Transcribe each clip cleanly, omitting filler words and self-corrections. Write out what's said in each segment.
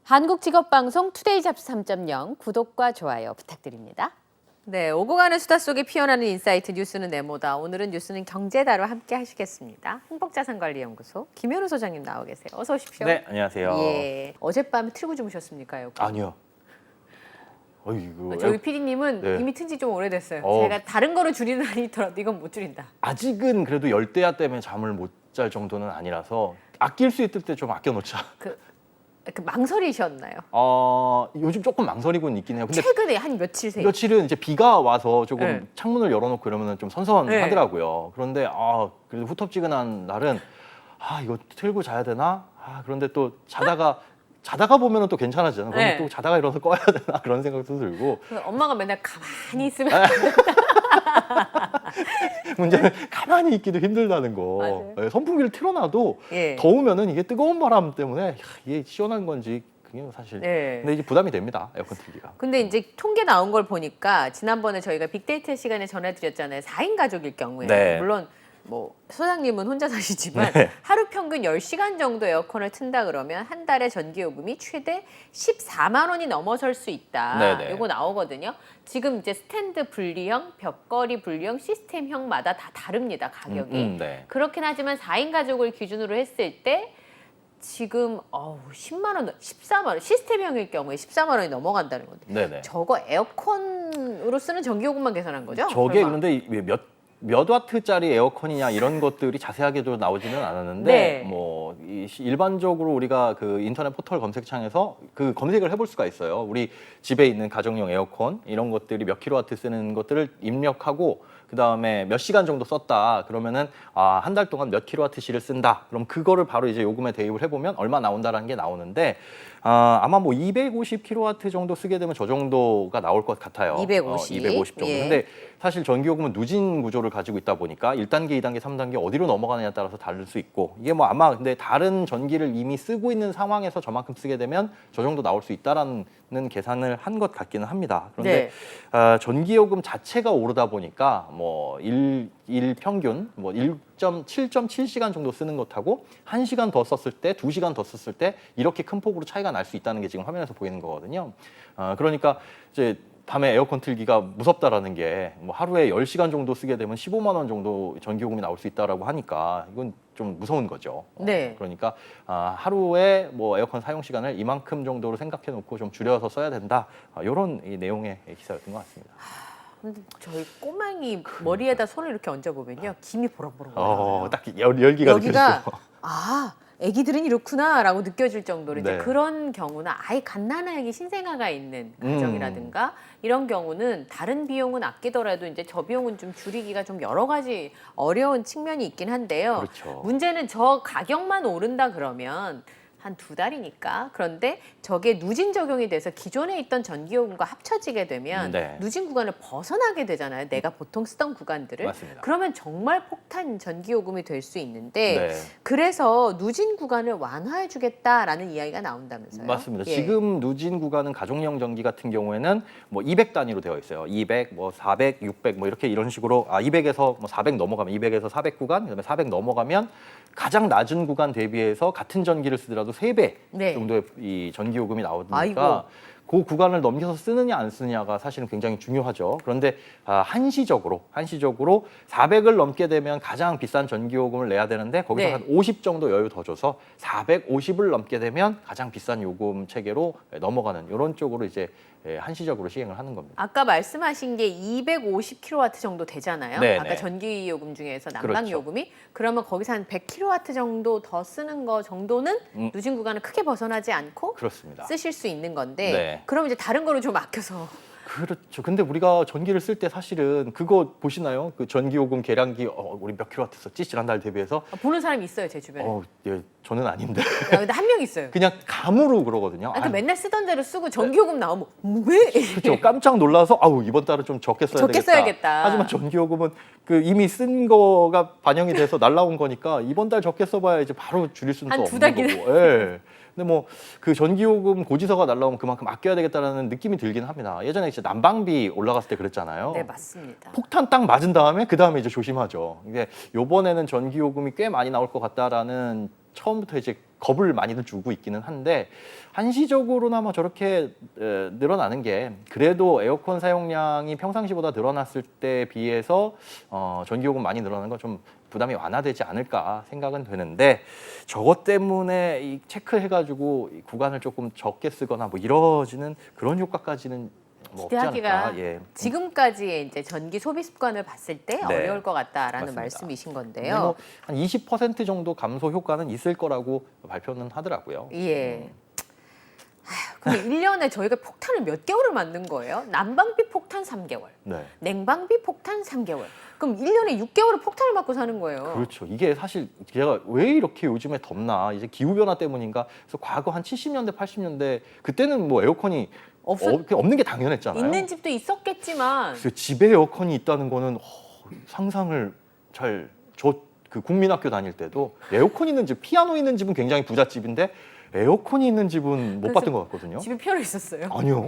한국직업방송 투데이 잡스 3.0 구독과 좋아요 부탁드립니다. 네, 오고 가는 수다 속에 피어나는 인사이트 뉴스는 네모다. 오늘은 뉴스는 경제다로 함께 하시겠습니다. 행복자산관리연구소 김현우 소장님 나와 계세요. 어서 오십시오. 네, 안녕하세요. 예, 어젯밤에 틀고 주무셨습니까? 에어컨? 아니요. 어이구. 저희 PD님은 네. 이미 튼 지 좀 오래됐어요. 어. 제가 다른 거로 줄이는 한이 있더라도 이건 못 줄인다. 아직은 그래도 열대야 때문에 잠을 못 잘 정도는 아니라서 아낄 수 있을 때 좀 아껴 놓자. 그 망설이셨나요? 요즘 조금 망설이고는 있긴 해요. 근데 최근에 한 며칠 새에. 며칠은 이제 비가 와서 조금 네. 창문을 열어놓고 이러면 좀 선선하더라고요. 그런데 그래도 후텁지근한 날은 이거 틀고 자야 되나? 그런데 또 자다가 보면은 또 괜찮아지잖아. 그럼 네. 또 자다가 일어나서 꺼야 되나 그런 생각도 들고. 엄마가 맨날 가만히 있으면 문제는 가만히 있기도 힘들다는 거. 맞아요. 예, 선풍기를 틀어놔도 예. 더우면은 이게 뜨거운 바람 때문에 이게 시원한 건지 그게 사실. 네. 근데 이제 부담이 됩니다. 에어컨 틀기가. 근데 이제 통계 나온 걸 보니까 지난번에 저희가 빅데이터 시간에 전해드렸잖아요. 4인 가족일 경우에. 네. 물론 뭐 소장님은 혼자 사시지만 네. 하루 평균 10시간 정도 에어컨을 튼다 그러면 한 달에 전기요금이 최대 14만 원이 넘어설 수 있다. 네네. 이거 나오거든요. 지금 이제 스탠드 분리형, 벽걸이 분리형, 시스템형마다 다 다릅니다. 가격이. 네. 그렇긴 하지만 4인 가족을 기준으로 했을 때 지금 10만 원, 14만 원, 시스템형일 경우에 14만 원이 넘어간다는 건데. 네네. 저거 에어컨으로 쓰는 전기요금만 계산한 거죠? 저게 설마? 그런데 몇 와트짜리 에어컨이냐 이런 것들이 자세하게도 나오지는 않았는데 네. 뭐 일반적으로 우리가 그 인터넷 포털 검색창에서 그 검색을 해볼 수가 있어요. 우리 집에 있는 가정용 에어컨 이런 것들이 몇 킬로와트 쓰는 것들을 입력하고 그 다음에 몇 시간 정도 썼다 그러면은 한 달 동안 몇 킬로와트시를 쓴다. 그럼 그거를 바로 이제 요금에 대입을 해보면 얼마 나온다라는 게 나오는데 아마 뭐 250 킬로와트 정도 쓰게 되면 저 정도가 나올 것 같아요. 250. 250 정도. 예. 근데 사실 전기요금은 누진 구조를 가지고 있다 보니까 1단계, 2단계, 3단계 어디로 넘어가느냐에 따라서 다를 수 있고 이게 뭐 아마 근데 다른 전기를 이미 쓰고 있는 상황에서 저만큼 쓰게 되면 저 정도 나올 수 있다라는 계산을 한 것 같기는 합니다. 그런데 전기요금 자체가 오르다 보니까 뭐 일 평균 뭐 7.7시간 정도 쓰는 것하고 1시간 더 썼을 때, 2시간 더 썼을 때 이렇게 큰 폭으로 차이가 날 수 있다는 게 지금 화면에서 보이는 거거든요. 그러니까 이제 밤에 에어컨 틀기가 무섭다라는 게 뭐 하루에 10시간 정도 쓰게 되면 15만 원 정도 전기요금이 나올 수 있다라고 하니까 이건 좀 무서운 거죠. 네. 그러니까 하루에 뭐 에어컨 사용 시간을 이만큼 정도로 생각해 놓고 좀 줄여서 써야 된다. 이런 내용의 기사였던 것 같습니다. 근데 저희 꼬맹이 머리에다 손을 이렇게 얹어보면요. 김이 보렁보렁 올라와요. 딱 열기가 여기가 느껴지죠. 애기들은 이렇구나라고 느껴질 정도로 이제 네. 그런 경우나 아예 갓난아기 신생아가 있는 가정이라든가 이런 경우는 다른 비용은 아끼더라도 이제 저 비용은 좀 줄이기가 좀 여러 가지 어려운 측면이 있긴 한데요. 그렇죠. 문제는 저 가격만 오른다 그러면 한 2달이니까. 그런데 저게 누진 적용이 돼서 기존에 있던 전기요금과 합쳐지게 되면 네. 누진 구간을 벗어나게 되잖아요. 내가 보통 쓰던 구간들을. 맞습니다. 그러면 정말 폭탄 전기요금이 될 수 있는데 네. 그래서 누진 구간을 완화해 주겠다라는 이야기가 나온다면서요? 맞습니다. 예. 지금 누진 구간은 가정용 전기 같은 경우에는 뭐 200 단위로 되어 있어요. 200, 뭐 400, 600 뭐 이렇게 이런 식으로 200에서 뭐 400 넘어가면 200에서 400 구간, 그다음에 400 넘어가면 가장 낮은 구간 대비해서 같은 전기를 쓰더라도 3배 네. 정도의 이 전기 요금이 나오니까 아이고. 그 구간을 넘겨서 쓰느냐 안 쓰느냐가 사실은 굉장히 중요하죠. 그런데 한시적으로 400을 넘게 되면 가장 비싼 전기요금을 내야 되는데 거기서 네. 한 50 정도 여유 더 줘서 450을 넘게 되면 가장 비싼 요금 체계로 넘어가는 이런 쪽으로 이제 한시적으로 시행을 하는 겁니다. 아까 말씀하신 게 250kW 정도 되잖아요. 네네. 아까 전기요금 중에서 난방 그렇죠. 요금이 그러면 거기서 한 100kW 정도 더 쓰는 거 정도는 누진 구간을 크게 벗어나지 않고 그렇습니다. 쓰실 수 있는 건데 네. 그럼 이제 다른 거를 좀 아껴서 그렇죠. 근데 우리가 전기를 쓸 때 사실은 그거 보시나요? 그 전기요금 계량기 우리 몇 킬로와트 썼지? 지난달 대비해서 보는 사람이 있어요, 제 주변에. 예, 저는 아닌데 근데 한 명 있어요. 그냥 감으로 그러거든요. 그러니까 맨날 쓰던 대로 쓰고 전기요금 나오면 왜? 그렇죠. 깜짝 놀라서 이번 달은 좀 적게 써야 적게 되겠다. 써야겠다. 하지만 전기요금은 그 이미 쓴 거가 반영이 돼서 날라온 거니까 이번 달 적게 써봐야 이제 바로 줄일 수는 또 한 두 달 없는 거고. 예. 근데 뭐 그 전기요금 고지서가 날라오면 그만큼 아껴야 되겠다라는 느낌이 들긴 합니다. 예전에 진짜 난방비 올라갔을 때 그랬잖아요. 네, 맞습니다. 폭탄 딱 맞은 다음에 그 다음에 이제 조심하죠. 이게 요번에는 전기요금이 꽤 많이 나올 것 같다라는 처음부터 이제 겁을 많이들 주고 있기는 한데 한시적으로나마 저렇게 늘어나는 게 그래도 에어컨 사용량이 평상시보다 늘어났을 때에 비해서 전기요금 많이 늘어나는 건 좀 부담이 완화되지 않을까 생각은 되는데 저것 때문에 이 체크해가지고 이 구간을 조금 적게 쓰거나 뭐 이러지는 그런 효과까지는 뭐 없지 기대하기가 않을까. 예. 지금까지의 이제 전기 소비 습관을 봤을 때 네. 어려울 것 같다라는 맞습니다. 말씀이신 근데 건데요. 뭐 한 20% 정도 감소 효과는 있을 거라고 발표는 하더라고요. 예. 근데 1년에 저희가 폭탄을 몇 개월을 맞는 거예요? 난방비 폭탄 3개월, 네. 냉방비 폭탄 3개월. 그럼 1년에 6개월을 폭탄을 맞고 사는 거예요. 그렇죠. 이게 사실 제가 왜 이렇게 요즘에 덥나 이제 기후 변화 때문인가. 그래서 과거 한 70년대, 80년대 그때는 뭐 에어컨이 없는 게 당연했잖아요. 있는 집도 있었겠지만 그래서 집에 에어컨이 있다는 거는 상상을 잘 그 국민학교 다닐 때도 에어컨 있는 집, 피아노 있는 집은 굉장히 부잣집인데 에어컨이 있는 집은 못 그래서 봤던 것 같거든요. 집에 피아노 있었어요. 아니요.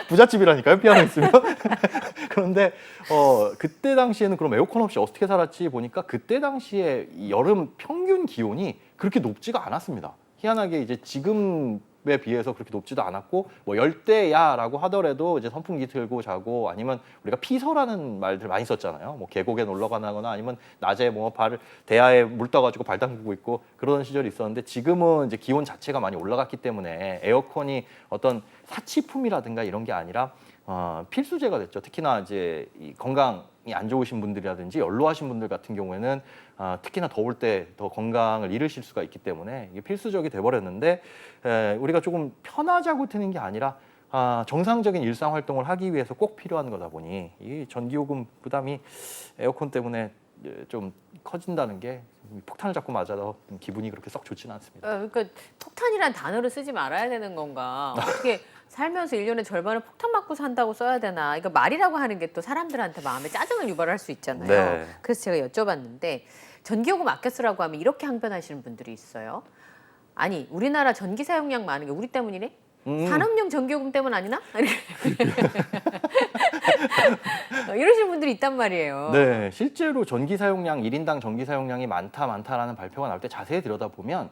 부잣집이라니까요, 피아노 있으면. 그런데 그때 당시에는 그럼 에어컨 없이 어떻게 살았지 보니까 그때 당시에 이 여름 평균 기온이 그렇게 높지가 않았습니다. 희한하게 이제 지금에 비해서 그렇게 높지도 않았고 뭐 열대야라고 하더라도 이제 선풍기 틀고 자고 아니면 우리가 피서라는 말들 많이 썼잖아요. 뭐 계곡에 놀러 가거나 아니면 낮에 뭐 대야에 물 떠가지고 발 담그고 있고 그런 시절이 있었는데 지금은 이제 기온 자체가 많이 올라갔기 때문에 에어컨이 어떤 사치품이라든가 이런 게 아니라 필수제가 됐죠. 특히나 이제 이 건강이 안 좋으신 분들이라든지 연로하신 분들 같은 경우에는 특히나 더울 때 더 건강을 잃으실 수가 있기 때문에 이게 필수적이 돼버렸는데 우리가 조금 편하자고 드는 게 아니라 정상적인 일상 활동을 하기 위해서 꼭 필요한 거다 보니 이 전기요금 부담이 에어컨 때문에 좀 커진다는 게 폭탄을 자꾸 맞아서 기분이 그렇게 썩 좋지는 않습니다. 그러니까 폭탄이란 단어를 쓰지 말아야 되는 건가? 어떻게 살면서 1년의 절반을 폭탄 맞고 산다고 써야 되나? 이거 말이라고 하는 게 또 사람들한테 마음에 짜증을 유발할 수 있잖아요. 네. 그래서 제가 여쭤봤는데 전기요금 아껴 쓰라고 하면 이렇게 항변하시는 분들이 있어요. 아니 우리나라 전기 사용량 많은 게 우리 때문이네? 산업용 전기요금 때문 아니나? 이러시는 분들이 있단 말이에요. 네, 실제로 전기 사용량 1인당 전기 사용량이 많다라는 발표가 나올 때 자세히 들여다보면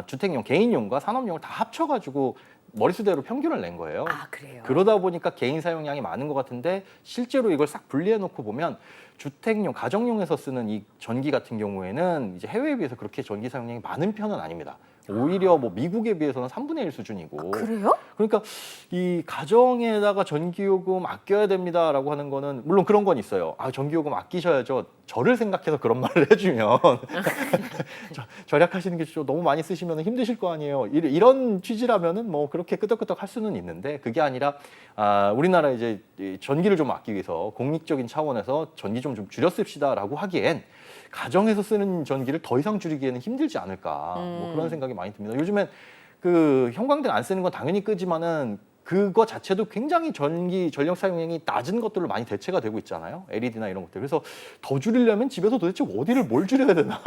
주택용, 개인용과 산업용을 다 합쳐가지고 머릿수대로 평균을 낸 거예요. 아 그래요? 그러다 보니까 개인 사용량이 많은 것 같은데 실제로 이걸 싹 분리해 놓고 보면 주택용, 가정용에서 쓰는 이 전기 같은 경우에는 이제 해외에 비해서 그렇게 전기 사용량이 많은 편은 아닙니다. 오히려 뭐 미국에 비해서는 3분의 1 수준이고. 그래요? 그러니까 이 가정에다가 전기요금 아껴야 됩니다라고 하는 거는 물론 그런 건 있어요. 전기요금 아끼셔야죠. 저를 생각해서 그런 말을 해주면 절약하시는 게 너무 많이 쓰시면 힘드실 거 아니에요. 이런 취지라면은 뭐 그렇게 끄덕끄덕 할 수는 있는데 그게 아니라 우리나라 이제 전기를 좀 아끼기 위해서 공익적인 차원에서 전기 좀 줄였읍시다라고 하기엔 가정에서 쓰는 전기를 더 이상 줄이기에는 힘들지 않을까 뭐 그런 생각이 많이 듭니다. 요즘엔 그 형광등 안 쓰는 건 당연히 끄지만은 그거 자체도 굉장히 전력 사용량이 낮은 것들로 많이 대체가 되고 있잖아요. LED나 이런 것들. 그래서 더 줄이려면 집에서 도대체 뭘 줄여야 되나?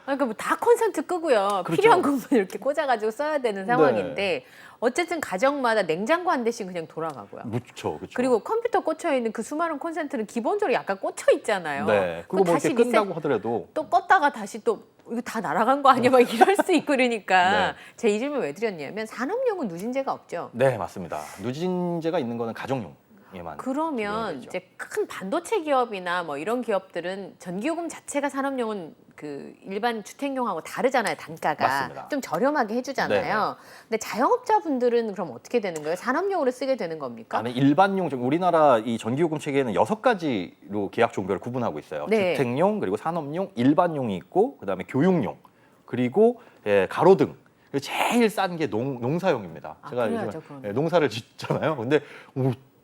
그러니까 뭐 다 콘센트 끄고요. 그렇죠. 필요한 것만 이렇게 꽂아가지고 써야 되는 상황인데 어쨌든 가정마다 냉장고 한 대씩 그냥 돌아가고요. 그렇죠. 그리고 컴퓨터 꽂혀 있는 그 수많은 콘센트는 기본적으로 약간 꽂혀 있잖아요. 네. 그거 뭐 이렇게 끈다고 하더라도 또 껐다가 다시 또 이거 다 날아간 거 아니야? 막 이럴 수 있고 그러니까 네. 제가 이 질문 왜 드렸냐면 산업용은 누진제가 없죠. 네, 맞습니다. 누진제가 있는 거는 가정용에만. 그러면 적용되죠. 이제 큰 반도체 기업이나 뭐 이런 기업들은 전기요금 자체가 산업용은 그 일반 주택용하고 다르잖아요. 단가가 맞습니다. 좀 저렴하게 해주잖아요. 근데 자영업자분들은 그럼 어떻게 되는 거예요? 산업용으로 쓰게 되는 겁니까? 일반용, 우리나라 이 전기요금 체계에는 6가지로 계약 종별을 구분하고 있어요. 네. 주택용, 그리고 산업용, 일반용이 있고, 그다음에 교육용, 그리고 가로등. 그리고 제일 싼 게 농사용입니다. 제가 그래야죠, 요즘 그러면. 농사를 짓잖아요. 근데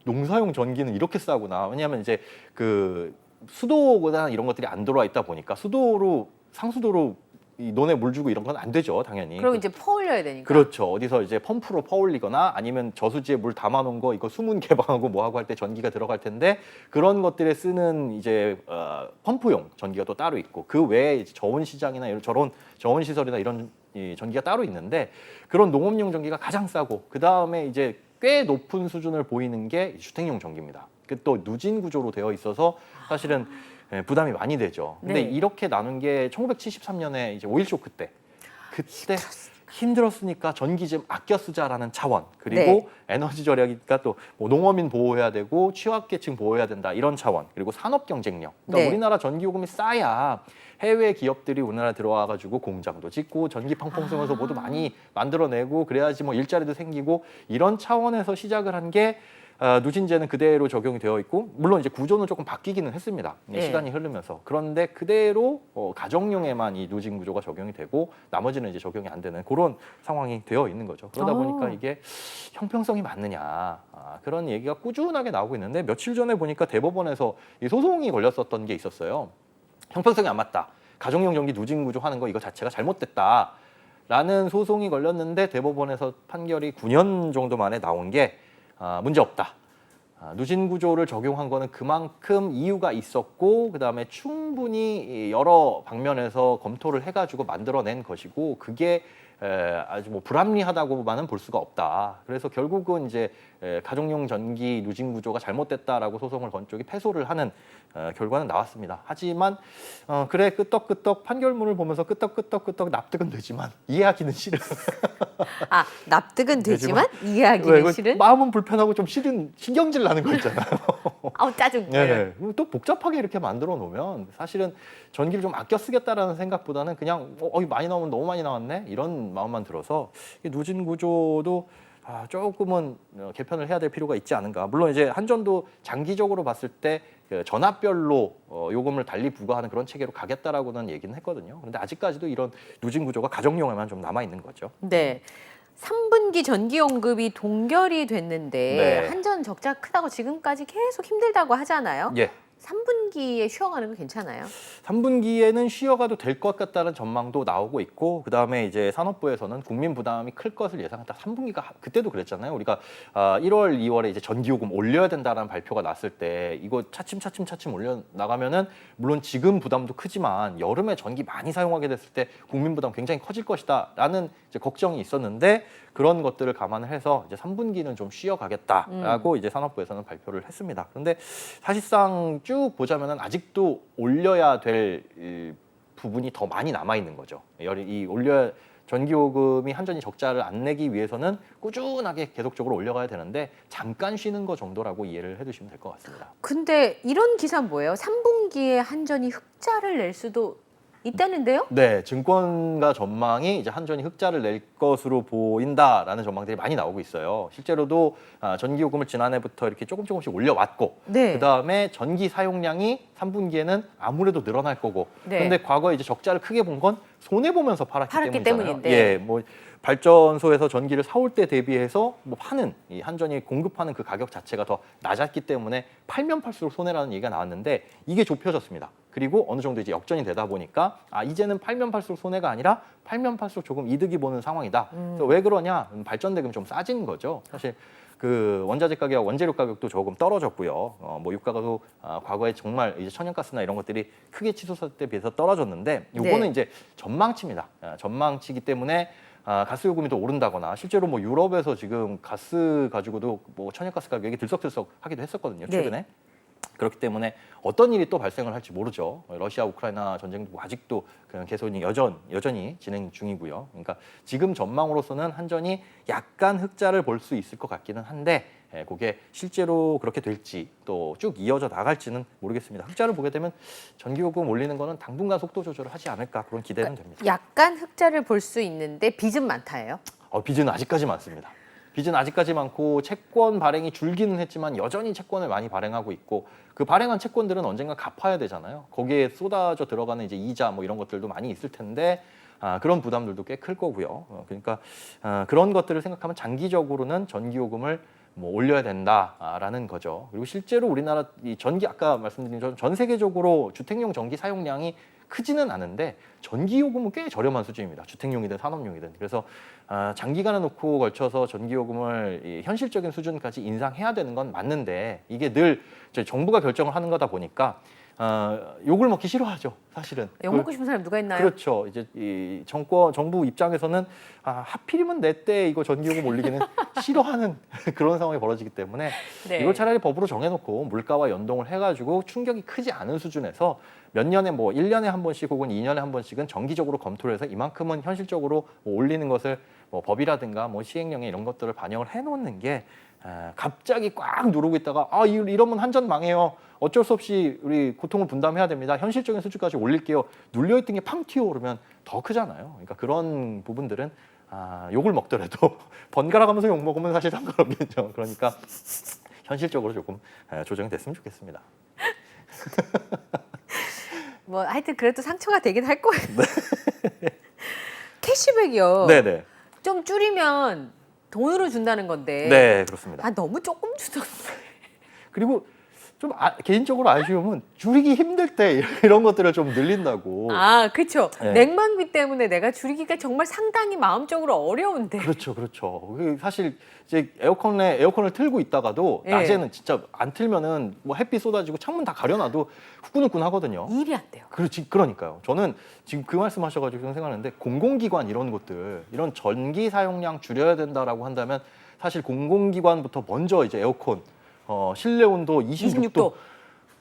농사용 전기는 이렇게 싸구나. 왜냐하면 이제 그 수도나 이런 것들이 안 들어와 있다 보니까 상수도로 이 논에 물 주고 이런 건 안 되죠, 당연히. 그럼 이제 퍼올려야 되니까. 그렇죠. 어디서 이제 펌프로 퍼올리거나 아니면 저수지에 물 담아놓은 거 이거 수문 개방하고 뭐 하고 할 때 전기가 들어갈 텐데 그런 것들에 쓰는 이제 펌프용 전기가 또 따로 있고 그 외에 이제 저온 시장이나 저런 저온 시설이나 이런 이 전기가 따로 있는데 그런 농업용 전기가 가장 싸고 그 다음에 이제 꽤 높은 수준을 보이는 게 주택용 전기입니다. 그 또 누진 구조로 되어 있어서 사실은 부담이 많이 되죠. 근데 네. 이렇게 나눈 게 1973년에 이제 오일 쇼크 때 그때 힘들었으니까 전기 좀 아껴 쓰자라는 차원, 그리고 네. 에너지 절약이니까 또 뭐 농어민 보호해야 되고 취약계층 보호해야 된다 이런 차원, 그리고 산업 경쟁력. 그러니까 네. 우리나라 전기 요금이 싸야 해외 기업들이 우리나라 들어와 가지고 공장도 짓고 전기 펑펑 쓰면서 모두 많이 만들어내고 그래야지 뭐 일자리도 생기고 이런 차원에서 시작을 한 게 누진제는 그대로 적용이 되어 있고, 물론 이제 구조는 조금 바뀌기는 했습니다. 네. 시간이 흐르면서. 그런데 그대로 가정용에만 이 누진 구조가 적용이 되고 나머지는 이제 적용이 안 되는 그런 상황이 되어 있는 거죠. 그러다 보니까 이게 형평성이 맞느냐, 그런 얘기가 꾸준하게 나오고 있는데, 며칠 전에 보니까 대법원에서 이 소송이 걸렸었던 게 있었어요. 형평성이 안 맞다, 가정용 전기 누진 구조 하는 거 이거 자체가 잘못됐다 라는 소송이 걸렸는데, 대법원에서 판결이 9년 정도 만에 나온 게 문제 없다. 누진 구조를 적용한 거는 그만큼 이유가 있었고, 그다음에 충분히 여러 방면에서 검토를 해가지고 만들어낸 것이고, 그게 아주 뭐 불합리하다고만은 볼 수가 없다. 그래서 결국은 이제 가정용 전기 누진 구조가 잘못됐다라고 소송을 건 쪽이 패소를 하는 결과는 나왔습니다. 하지만 그래 끄떡끄떡 판결문을 보면서 끄떡끄떡 납득은 되지만 이해하기는 싫은. 납득은 되지만 왜, 이해하기는 싫은? 마음은 불편하고 좀 싫은, 신경질 나는 거 있잖아요. 아우 짜증. 네. 또 복잡하게 이렇게 만들어 놓으면 사실은 전기를 좀 아껴 쓰겠다라는 생각보다는 그냥 많이 나오면 너무 많이 나왔네 이런 마음만 들어서, 이 누진 구조도 조금은 개편을 해야 될 필요가 있지 않은가. 물론 이제 한전도 장기적으로 봤을 때 그 전압별로 요금을 달리 부과하는 그런 체계로 가겠다라고는 얘기는 했거든요. 그런데 아직까지도 이런 누진 구조가 가정용에만 좀 남아 있는 거죠. 네. 3분기 전기 공급이 동결이 됐는데 네. 한전 적자 크다고 지금까지 계속 힘들다고 하잖아요. 예. 3분기에 쉬어가는 건 괜찮아요? 3분기에는 쉬어가도 될 것 같다는 전망도 나오고 있고, 그다음에 이제 산업부에서는 국민 부담이 클 것을 예상한다. 3분기가 그때도 그랬잖아요. 우리가 1월, 2월에 이제 전기요금 올려야 된다라는 발표가 났을 때 이거 차츰 올려 나가면은 물론 지금 부담도 크지만 여름에 전기 많이 사용하게 됐을 때 국민 부담 굉장히 커질 것이다라는 이제 걱정이 있었는데, 그런 것들을 감안을 해서 이제 3분기는 좀 쉬어가겠다라고 이제 산업부에서는 발표를 했습니다. 그런데 사실상 쭉 보자면은 아직도 올려야 될 부분이 더 많이 남아 있는 거죠. 이 전기요금이 한전이 적자를 안 내기 위해서는 꾸준하게 계속적으로 올려가야 되는데, 잠깐 쉬는 거 정도라고 이해를 해두시면 될 것 같습니다. 근데 이런 기사 뭐예요? 3분기에 한전이 흑자를 낼 수도 있다는데요? 네, 증권가 전망이 이제 한전이 흑자를 낼 것으로 보인다라는 전망들이 많이 나오고 있어요. 실제로도 전기요금을 지난해부터 이렇게 조금씩 올려왔고, 네. 그다음에 전기 사용량이 3분기에는 아무래도 늘어날 거고, 네. 그런데 과거에 이제 적자를 크게 본 건 손해 보면서 팔았기 때문이잖아요. 때문인데. 예, 뭐 발전소에서 전기를 사올 때 대비해서 뭐 이 한전이 공급하는 그 가격 자체가 더 낮았기 때문에 팔면 팔수록 손해라는 얘기가 나왔는데, 이게 좁혀졌습니다. 그리고 어느 정도 이제 역전이 되다 보니까 이제는 팔면 팔수록 손해가 아니라 팔면 팔수록 조금 이득이 보는 상황이다. 그래서 왜 그러냐? 발전 대금이 좀 싸진 거죠. 사실 그 원자재 가격, 원재료 가격도 조금 떨어졌고요. 뭐 유가도 과거에 정말 이제 천연가스나 이런 것들이 크게 치솟았을 때 비해서 떨어졌는데, 요거는 네. 이제 전망치입니다. 전망치기 때문에 가스 요금이 더 오른다거나, 실제로 뭐 유럽에서 지금 가스 가지고도 뭐 천연가스 가격이 들썩들썩 하기도 했었거든요, 최근에. 네. 그렇기 때문에 어떤 일이 또 발생을 할지 모르죠. 러시아 우크라이나 전쟁도 아직도 그냥 계속 여전히 진행 중이고요. 그러니까 지금 전망으로서는 한전이 약간 흑자를 볼 수 있을 것 같기는 한데, 그게 실제로 그렇게 될지 또 쭉 이어져 나갈지는 모르겠습니다. 흑자를 보게 되면 전기요금 올리는 거는 당분간 속도 조절을 하지 않을까, 그런 기대는 됩니다. 약간 흑자를 볼 수 있는데 빚은 많다예요? 빚은 아직까지 많습니다. 빚은 아직까지 많고, 채권 발행이 줄기는 했지만 여전히 채권을 많이 발행하고 있고, 그 발행한 채권들은 언젠가 갚아야 되잖아요. 거기에 쏟아져 들어가는 이제 이자 뭐 이런 것들도 많이 있을 텐데, 그런 부담들도 꽤 클 거고요. 그러니까 그런 것들을 생각하면 장기적으로는 전기요금을 뭐 올려야 된다라는 거죠. 그리고 실제로 우리나라 이 전기, 아까 말씀드린 전 세계적으로 주택용 전기 사용량이 크지는 않은데 전기요금은 꽤 저렴한 수준입니다. 주택용이든 산업용이든. 그래서 장기간에 놓고 걸쳐서 전기요금을 현실적인 수준까지 인상해야 되는 건 맞는데, 이게 늘 정부가 결정을 하는 거다 보니까 욕을 먹기 싫어하죠, 사실은. 욕 먹고 싶은 사람 누가 있나요? 그렇죠. 이제 이 정부 입장에서는 하필이면 내 때 이거 전기요금 올리기는 싫어하는 그런 상황이 벌어지기 때문에 네. 이걸 차라리 법으로 정해놓고 물가와 연동을 해가지고 충격이 크지 않은 수준에서 몇 년에 뭐 1년에 한 번씩 혹은 2년에 한 번씩은 정기적으로 검토를 해서 이만큼은 현실적으로 뭐 올리는 것을 뭐 법이라든가 뭐 시행령에 이런 것들을 반영을 해놓는 게 갑자기 꽉 누르고 있다가 이러면 한전 망해요. 어쩔 수 없이 우리 고통을 분담해야 됩니다. 현실적인 수준까지 올릴게요. 눌려있던 게 팡 튀어오르면 더 크잖아요. 그러니까 그런 부분들은 욕을 먹더라도 번갈아가면서 욕 먹으면 사실 상관없겠죠. 그러니까 현실적으로 조금 조정이 됐으면 좋겠습니다. 뭐 하여튼 그래도 상처가 되긴 할 거예요. 캐시백이요. 네네. 좀 줄이면 돈으로 준다는 건데. 네, 그렇습니다. 너무 조금 주던데. 그리고 좀 개인적으로 아쉬움은 줄이기 힘들 때 이런 것들을 좀 늘린다고. 그렇죠. 네. 냉방비 때문에 내가 줄이기가 정말 상당히 마음적으로 어려운데. 그렇죠, 그렇죠. 사실 이제 에어컨을 틀고 있다가도 네. 낮에는 진짜 안 틀면은 뭐 햇빛 쏟아지고 창문 다 가려놔도 후끈후끈 하거든요. 일이 안 돼요. 그러니까요. 저는 지금 그 말씀하셔가지고 생각하는데 공공기관 이런 곳들 이런 전기 사용량 줄여야 된다라고 한다면 사실 공공기관부터 먼저 이제 에어컨 실내 온도 26도.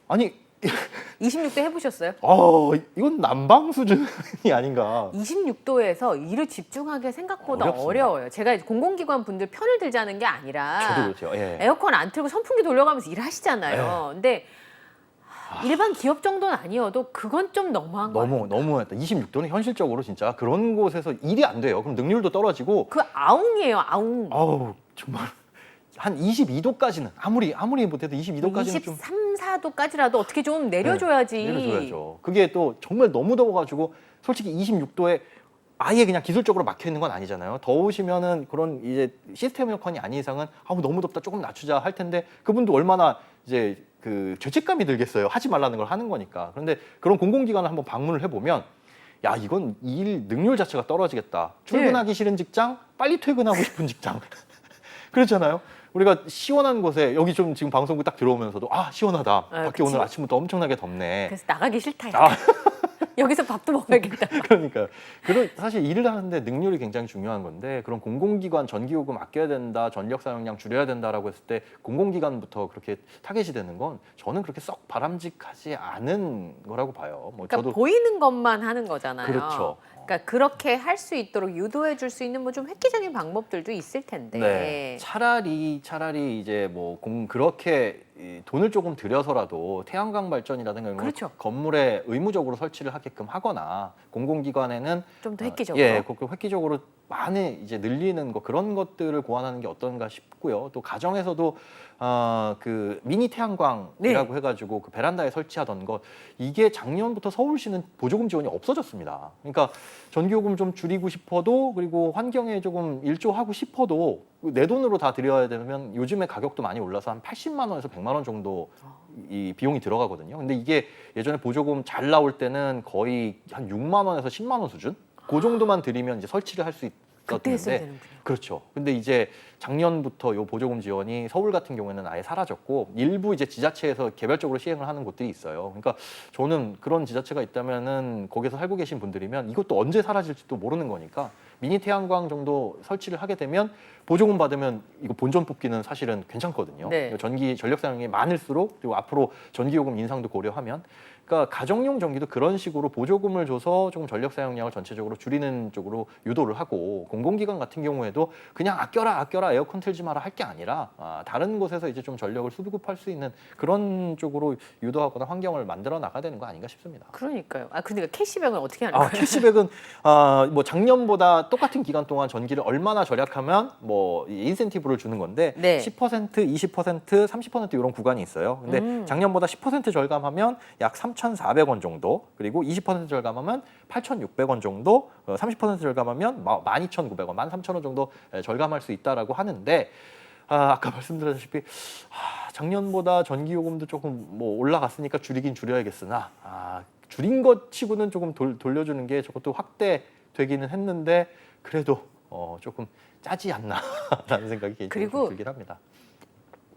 아니 26도 해보셨어요? 이건 난방 수준이 아닌가. 26도에서 일을 집중하기 생각보다 어렵습니다. 어려워요. 제가 고공기관 분들 편을 들자는 게 아니라 저도 그렇죠. 예. 에어컨 안 틀고 선풍기 돌려가면서 일하시잖아요. 근데 일반 기업 정도는 아니어도 그건 좀 너무한 거예요. 너무했다. 26도는 현실적으로 진짜 그런 곳에서 일이 안 돼요. 그럼 능률도 떨어지고. 그 아웅이에요, 아웅. 정말 한 22도까지는 아무리 못해도 22도까지는 좀 23, 4도까지라도 어떻게 좀 내려줘야지. 내려줘야죠. 그게 또 정말 너무 더워가지고 솔직히 26도에 아예 그냥 기술적으로 막혀 있는 건 아니잖아요. 더우시면은 그런 이제 시스템 에어컨이 아닌 이상은 너무 덥다 조금 낮추자 할 텐데 그분도 얼마나 이제 그 죄책감이 들겠어요. 하지 말라는 걸 하는 거니까. 그런데 그런 공공기관을 한번 방문을 해보면 야 이건 일 능률 자체가 떨어지겠다. 출근하기 싫은 직장, 빨리 퇴근하고 싶은 직장. 그렇잖아요. 우리가 시원한 곳에 여기 좀 지금 방송국 딱 들어오면서도 시원하다. 밖에 그치? 오늘 아침부터 엄청나게 덥네. 그래서 나가기 싫다. 여기서 밥도 먹어야겠다. 그러니까요. 사실 일을 하는데 능률이 굉장히 중요한 건데 그런 공공기관 전기요금 아껴야 된다, 전력 사용량 줄여야 된다라고 했을 때 공공기관부터 그렇게 타겟이 되는 건 저는 그렇게 썩 바람직하지 않은 거라고 봐요. 그러니까 저도 보이는 것만 하는 거잖아요. 그렇죠. 그러니까 그렇게 할 수 있도록 유도해 줄 수 있는 뭐 좀 획기적인 방법들도 있을 텐데. 네. 차라리 이제 뭐 그렇게 돈을 조금 들여서라도 태양광 발전이라든가 이런 걸 그렇죠. 건물에 의무적으로 설치를 하게끔 하거나 공공기관에는 좀 더 획기적으로. 그렇게 획기적으로 많이 이제 늘리는 거 그런 것들을 고안하는 게 어떤가 싶고요. 또 가정에서도 그 미니 태양광이라고 해가지고 그 베란다에 설치하던 거 이게 작년부터 서울시는 보조금 지원이 없어졌습니다. 그러니까 전기요금 좀 줄이고 싶어도 그리고 환경에 조금 일조하고 싶어도 내 돈으로 다 들여야 되면 요즘에 가격도 많이 올라서 한 80만 원에서 100만 원 정도 이 비용이 들어가거든요. 근데 이게 예전에 보조금 잘 나올 때는 거의 한 6만 원에서 10만 원 수준? 그 정도만 들이면 이제 설치를 할 수 그때 했어야 있었는데 되는군요. 그렇죠. 근데 이제 작년부터 요 보조금 지원이 서울 같은 경우에는 아예 사라졌고 일부 이제 지자체에서 개별적으로 시행을 하는 곳들이 있어요. 그러니까 저는 그런 지자체가 있다면은 거기서 살고 계신 분들이면 이것도 언제 사라질지도 모르는 거니까 미니 태양광 정도 설치를 하게 되면 보조금 받으면 이거 본전 뽑기는 사실은 괜찮거든요. 네. 전력 사용이 많을수록 그리고 앞으로 전기요금 인상도 고려하면 그러니까 가정용 전기도 그런 식으로 보조금을 줘서 조금 전력 사용량을 전체적으로 줄이는 쪽으로 유도를 하고 공공기관 같은 경우에도 그냥 아껴라 에어컨 틀지 마라 할 게 아니라 다른 곳에서 이제 좀 전력을 수급할 수 있는 그런 쪽으로 유도하거나 환경을 만들어 나가야 되는 거 아닌가 싶습니다. 그러니까요. 그러니까 캐시백은 어떻게 하는 거예요? 캐시백은 뭐 작년보다 똑같은 기간 동안 전기를 얼마나 절약하면 뭐 인센티브를 주는 건데 네. 10%, 20%, 30% 이런 구간이 있어요. 근데 작년보다 10% 절감하면 약 3,400원 정도, 그리고 20% 절감하면 8,600원 정도, 30% 절감하면 12,900원, 13,000원 정도 절감할 수 있다라고 하는데 아까 말씀드렸다시피 작년보다 전기요금도 조금 뭐 올라갔으니까 줄이긴 줄여야겠으나 줄인 것 치고는 조금 돌려주는 게 저것도 확대되기는 했는데 그래도 조금 짜지 않나라는 생각이 개인적으로 그리고 들긴 합니다.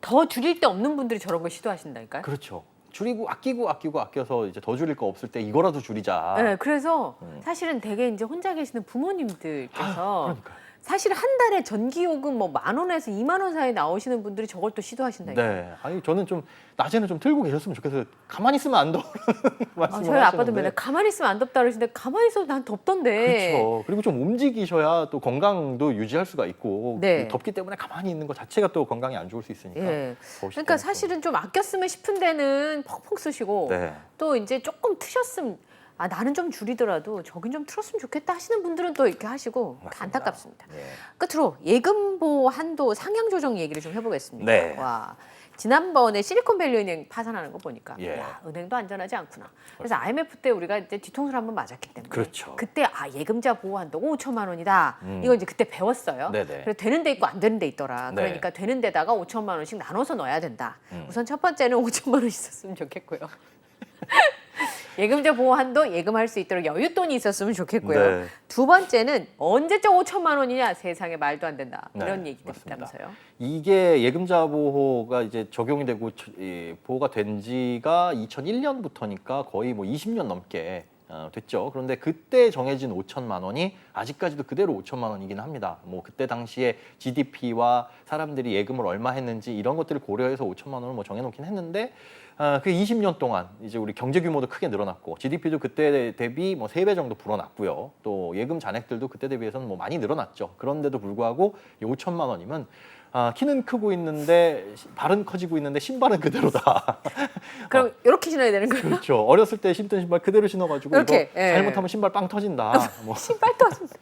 더 줄일 데 없는 분들이 저런 걸 시도하신다니까요. 그렇죠. 줄이고 아껴서 이제 더 줄일 거 없을 때 이거라도 줄이자. 네, 그래서 사실은 되게 이제 혼자 계시는 부모님들께서 그러니까요. 사실 한 달에 전기요금 뭐 10,000원에서 20,000원 사이 나오시는 분들이 저걸 또 시도하신다니까. 네, 아니 저는 좀 낮에는 좀 틀고 계셨으면 좋겠어요. 가만히 있으면 안 더워라는 말씀을 저희 아빠도 하시는데. 맨날 가만히 있으면 안 덥다 그러시는데 가만히 있어도 난 덥던데. 그렇죠. 그리고 좀 움직이셔야 또 건강도 유지할 수가 있고 네. 덥기 때문에 가만히 있는 것 자체가 또 건강에 안 좋을 수 있으니까. 예. 더우실 그러니까 때는 사실은 좀 아껴 쓰면 싶은 데는 퍽퍽 쓰시고 좀. 네. 또 이제 조금 트셨으면 나는 좀 줄이더라도 저긴 좀 틀었으면 좋겠다 하시는 분들은 또 이렇게 하시고 맞습니다. 안타깝습니다. 예. 끝으로 예금보호 한도 상향 조정 얘기를 좀 해보겠습니다. 네. 와, 지난번에 실리콘밸리 은행 파산하는 거 보니까 예. 야, 은행도 안전하지 않구나. 그래서 IMF 때 우리가 이제 뒤통수를 한번 맞았기 때문에 그렇죠. 그때 예금자 보호 한도가 5천만 원이다. 이거 이제 그때 배웠어요. 네네. 그래서 되는 데 있고 안 되는 데 있더라. 네. 그러니까 되는 데다가 5천만 원씩 나눠서 넣어야 된다. 우선 첫 번째는 5천만 원 있었으면 좋겠고요. 예금자 보호 한도 예금할 수 있도록 여윳돈이 있었으면 좋겠고요. 네. 두 번째는 언제적 5천만 원이냐 세상에 말도 안 된다. 이런 네, 얘기들이 맞습니다. 있다면서요. 이게 예금자 보호가 이제 적용이 되고 보호가 된 지가 2001년부터니까 거의 뭐 20년 넘게 됐죠. 그런데 그때 정해진 5천만 원이 아직까지도 그대로 5천만 원이긴 합니다. 뭐 그때 당시에 GDP와 사람들이 예금을 얼마 했는지 이런 것들을 고려해서 5천만 원을 뭐 정해놓긴 했는데 그 20년 동안 이제 우리 경제 규모도 크게 늘어났고 GDP도 그때 대비 뭐 3배 정도 불어났고요. 또 예금 잔액들도 그때 대비해서는 뭐 많이 늘어났죠. 그런데도 불구하고 이 5천만 원이면 키는 크고 있는데 발은 커지고 있는데 신발은 그대로다. 그럼 이렇게 신어야 되는 거예요? 그렇죠. 어렸을 때 신던 신발 그대로 신어가지고 이렇게, 이거 예. 잘못하면 신발 빵 터진다. 뭐 신발 터진다.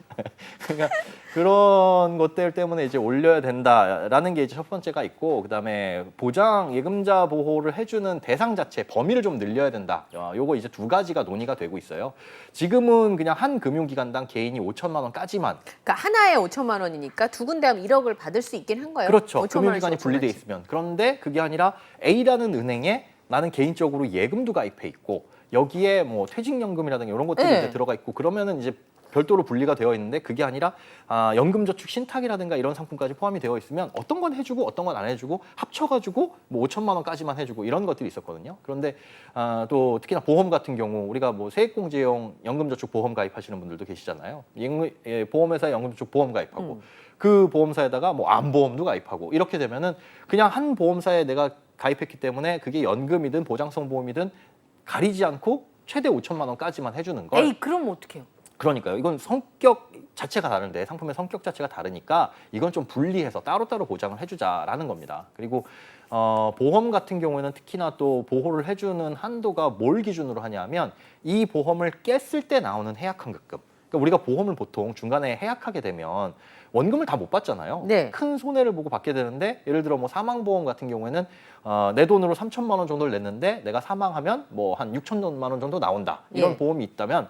그러니까 그런 것들 때문에 이제 올려야 된다라는 게 이제 첫 번째가 있고, 그다음에 보장 예금자 보호를 해주는 대상 자체 범위를 좀 늘려야 된다. 요거 이제 두 가지가 논의가 되고 있어요. 지금은 그냥 한 금융기관당 개인이 5천만 원까지만. 그러니까 하나에 5천만 원이니까 두 군데 하면 1억을 받을 수 있긴 한 거예요. 그렇죠. 5천만 금융기관이 원씩 분리돼 5천만 있으면. 그런데 그게 아니라 A라는 은행에 나는 개인적으로 예금도 가입해 있고 여기에 뭐 퇴직연금이라든가 이런 것들이 네. 이제 들어가 있고 그러면은 이제 별도로 분리가 되어 있는데 그게 아니라 연금저축 신탁이라든가 이런 상품까지 포함이 되어 있으면 어떤 건 해주고 어떤 건 안 해주고 합쳐가지고 뭐 5천만 원까지만 해주고 이런 것들이 있었거든요. 그런데 또 특히나 보험 같은 경우 우리가 뭐 세액공제용 연금저축 보험 가입하시는 분들도 계시잖아요. 보험회사 연금저축 보험 가입하고 그 보험사에다가 뭐 암보험도 가입하고 이렇게 되면은 그냥 한 보험사에 내가 가입했기 때문에 그게 연금이든 보장성 보험이든 가리지 않고 최대 5천만 원까지만 해주는 걸. 에이, 그럼 어떡해요? 그러니까요. 이건 성격 자체가 다른데 상품의 성격 자체가 다르니까 이건 좀 분리해서 따로따로 보장을 해주자라는 겁니다. 그리고 보험 같은 경우에는 특히나 또 보호를 해주는 한도가 뭘 기준으로 하냐면 이 보험을 깼을 때 나오는 해약환급금. 그러니까 우리가 보험을 보통 중간에 해약하게 되면 원금을 다 못 받잖아요. 네. 큰 손해를 보고 받게 되는데 예를 들어 뭐 사망보험 같은 경우에는 내 돈으로 3천만 원 정도를 냈는데 내가 사망하면 뭐 한 6천만 원 정도 나온다. 이런 예. 보험이 있다면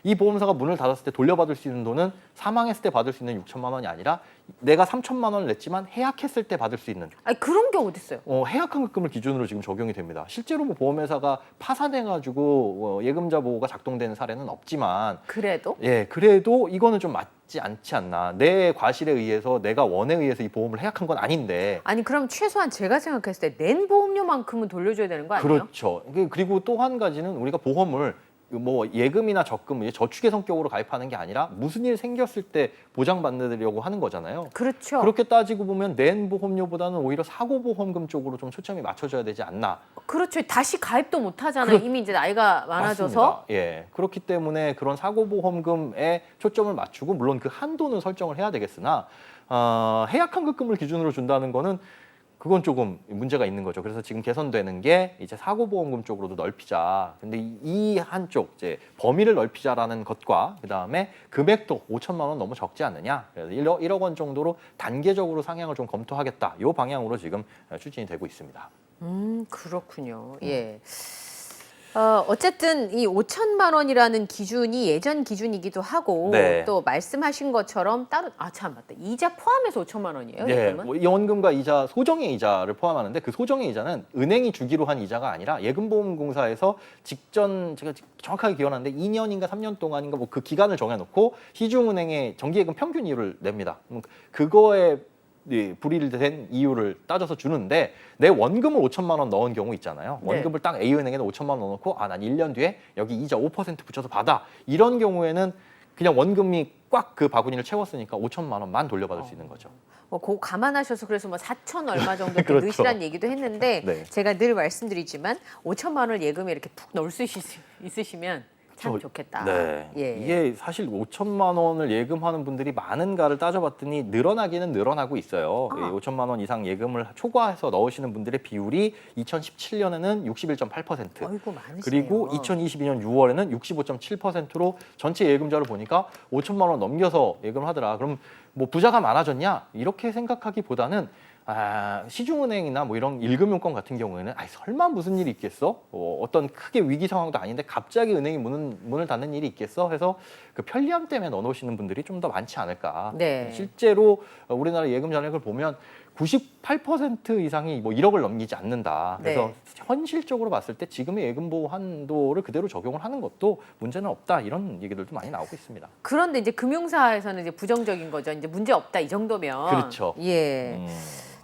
이 보험사가 문을 닫았을 때 돌려받을 수 있는 돈은 사망했을 때 받을 수 있는 6천만 원이 아니라 내가 3천만 원을 냈지만 해약했을 때 받을 수 있는 아니, 그런 게 어딨어요? 해약환급금을 기준으로 지금 적용이 됩니다. 실제로 뭐 보험회사가 파산해가지고 예금자 보호가 작동되는 사례는 없지만 그래도? 그래도 이거는 좀 맞지 않지 않나. 내 과실에 의해서 내가 원에 의해서 이 보험을 해약한 건 아닌데. 아니, 그럼 최소한 제가 생각했을 때 낸 보험료만큼은 돌려줘야 되는 거 아니에요? 그렇죠. 그리고 또 한 가지는 우리가 보험을 뭐 예금이나 적금, 저축의 성격으로 가입하는 게 아니라 무슨 일 생겼을 때 보장받으려고 하는 거잖아요. 그렇죠. 그렇게 따지고 보면 낸 보험료보다는 오히려 사고보험금 쪽으로 좀 초점이 맞춰져야 되지 않나. 그렇죠. 다시 가입도 못 하잖아요. 이미 이제 나이가 많아져서. 맞습니다. 예. 그렇기 때문에 그런 사고보험금에 초점을 맞추고 물론 그 한도는 설정을 해야 되겠으나 해약환급금을 기준으로 준다는 거는 그건 조금 문제가 있는 거죠. 그래서 지금 개선되는 게 이제 사고보험금 쪽으로도 넓히자. 근데 이 한쪽 이제 범위를 넓히자라는 것과 그 다음에 금액도 5천만 원 너무 적지 않느냐. 그래서 1억 원 정도로 단계적으로 상향을 좀 검토하겠다. 이 방향으로 지금 추진이 되고 있습니다. 그렇군요. 예. 어쨌든 이 5천만 원이라는 기준이 예전 기준이기도 하고 네. 또 말씀하신 것처럼 따로 참 맞다. 이자 포함해서 5천만 원이에요. 네, 예금은? 뭐 연금과 이자, 소정의 이자를 포함하는데 그 소정의 이자는 은행이 주기로 한 이자가 아니라 예금보험공사에서 직전 제가 정확하게 기억나는데 2년인가 3년 동안인가 뭐 그 기간을 정해놓고 시중은행의 정기예금 평균 이율을 냅니다. 그거에 불이익된 이유를 따져서 주는데 내 원금을 5천만 원 넣은 경우 있잖아요. 네. 원금을 딱 A은행에는 5천만 원 넣어놓고 난 1년 뒤에 여기 이자 5% 붙여서 받아. 이런 경우에는 그냥 원금이 꽉 그 바구니를 채웠으니까 5천만 원만 돌려받을 수 있는 거죠. 그거 감안하셔서 그래서 뭐 4천 얼마 정도 이렇게 그렇죠. 넣으시란 얘기도 했는데 네. 제가 늘 말씀드리지만 5천만 원을 예금에 이렇게 푹 넣을 수 있으시면 참 저- 좋겠다. 네. 예. 이게 사실 5천만 원을 예금하는 분들이 많은가를 따져봤더니 늘어나기는 늘어나고 있어요. 아. 이 5천만 원 이상 예금을 초과해서 넣으시는 분들의 비율이 2017년에는 61.8%. 어이구 많으시네요. 그리고 2022년 6월에는 65.7%로 전체 예금자를 보니까 5천만 원 넘겨서 예금을 하더라. 그럼 뭐 부자가 많아졌냐? 이렇게 생각하기보다는 시중은행이나 뭐 이런 일금융권 같은 경우에는 설마 무슨 일이 있겠어? 어떤 크게 위기 상황도 아닌데 갑자기 은행이 문을 닫는 일이 있겠어? 해서 그 편리함 때문에 넣어놓으시는 분들이 좀 더 많지 않을까. 네. 실제로 우리나라 예금 잔액을 보면 98% 이상이 뭐 1억을 넘기지 않는다. 그래서 네. 현실적으로 봤을 때 지금의 예금 보호 한도를 그대로 적용을 하는 것도 문제는 없다. 이런 얘기들도 많이 나오고 있습니다. 그런데 이제 금융사에서는 이제 부정적인 거죠. 이제 문제 없다 이 정도면. 그렇죠. 예.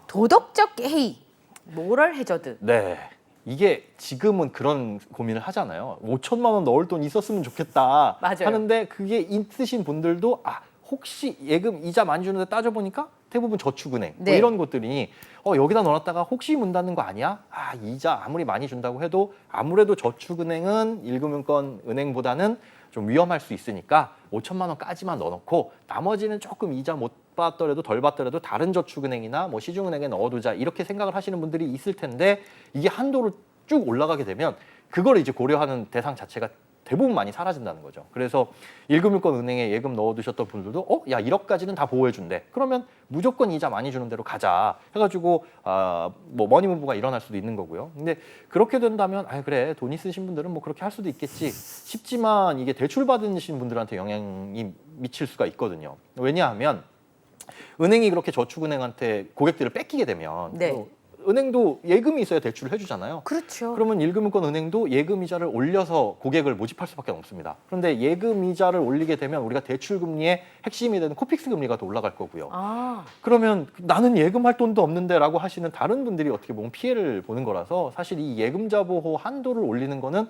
도덕적 해이, 모럴 해저드. 네. 이게 지금은 그런 고민을 하잖아요. 5천만 원 넣을 돈 있었으면 좋겠다 맞아요. 하는데 그게 있으신 분들도 혹시 예금 이자 많이 주는데 따져보니까 대부분 저축은행 뭐 네. 이런 곳들이 여기다 넣어놨다가 혹시 문 닫는 거 아니야? 이자 아무리 많이 준다고 해도 아무래도 저축은행은 일금융권 은행보다는 좀 위험할 수 있으니까 5천만 원까지만 넣어놓고 나머지는 조금 이자 못 받더라도 덜 받더라도 다른 저축은행이나 뭐 시중은행에 넣어두자 이렇게 생각을 하시는 분들이 있을 텐데 이게 한도를 쭉 올라가게 되면 그걸 이제 고려하는 대상 자체가 대부분 많이 사라진다는 거죠. 그래서 일금융권 은행에 예금 넣어두셨던 분들도 야 1억까지는 다 보호해준대. 그러면 무조건 이자 많이 주는 대로 가자 해가지고 뭐 머니무브가 일어날 수도 있는 거고요. 근데 그렇게 된다면 그래 돈 있으신 분들은 뭐 그렇게 할 수도 있겠지 싶지만 이게 대출 받으신 분들한테 영향이 미칠 수가 있거든요. 왜냐하면 은행이 그렇게 저축은행한테 고객들을 뺏기게 되면 네. 은행도 예금이 있어야 대출을 해주잖아요. 그렇죠. 그러면 일금융권 은행도 예금 이자를 올려서 고객을 모집할 수밖에 없습니다. 그런데 예금 이자를 올리게 되면 우리가 대출 금리의 핵심이 되는 코픽스 금리가 더 올라갈 거고요. 그러면 나는 예금할 돈도 없는데라고 하시는 다른 분들이 어떻게 보면 피해를 보는 거라서 사실 이 예금자 보호 한도를 올리는 거는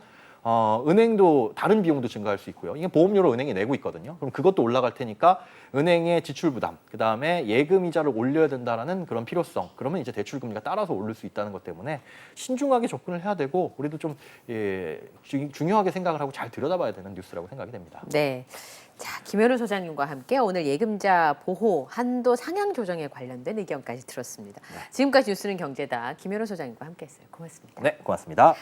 은행도 다른 비용도 증가할 수 있고요. 이게 보험료로 은행이 내고 있거든요. 그럼 그것도 올라갈 테니까 은행의 지출 부담, 그다음에 예금 이자를 올려야 된다라는 그런 필요성. 그러면 이제 대출 금리가 따라서 오를 수 있다는 것 때문에 신중하게 접근을 해야 되고 우리도 좀 중요하게 생각을 하고 잘 들여다봐야 되는 뉴스라고 생각이 됩니다. 네. 자, 김현우 소장님과 함께 오늘 예금자 보호 한도 상향 조정에 관련된 의견까지 들었습니다. 지금까지 뉴스는 경제다. 김현우 소장님과 함께했어요. 고맙습니다. 네, 고맙습니다.